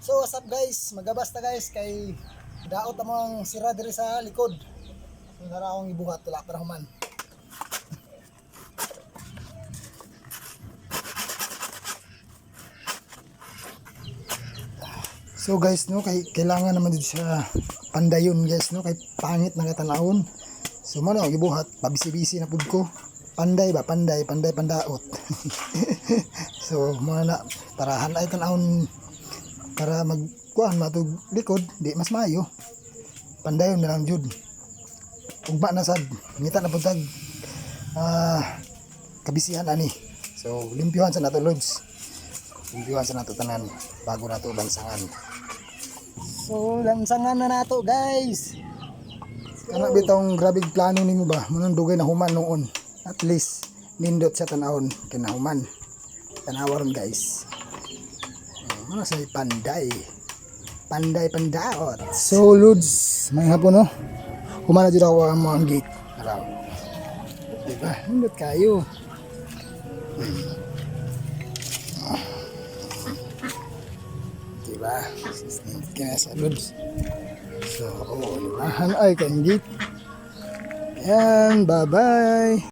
So what's up guys, magabasta guys kay daot among sira diri sa likod. So nara akong ibuhat wala para human. So guys no, kailangan naman dito sa pandayon guys no, kay pangit na katanawon. So mano gibuhat, pabisi-bisi na pud ko. Panday ba, pandaot. So mga na para hanay tanawon para magkuhan matug likod di mas maayo. Pandayon na lang jud. Ugma na sad, ngita na pud tag kabisihan ani. So limpyuhan sa nato lods. Limpyuhan sa nato tanan bago nato lansangan. So lansangan na nato guys. Kana bitong grabig plano nimo ba? Munang dugay na human noon. At least nindot sa tanawon kinahuman. Tanawaron guys. Ano sa panday. Pandaot. So lods, may hapon no. Humana jud ako ang mga gate. Araw. Diba? Nindot kayo. Diba? Kaya sa lods. So, limahan ay kang gate. Ayan, bye-bye.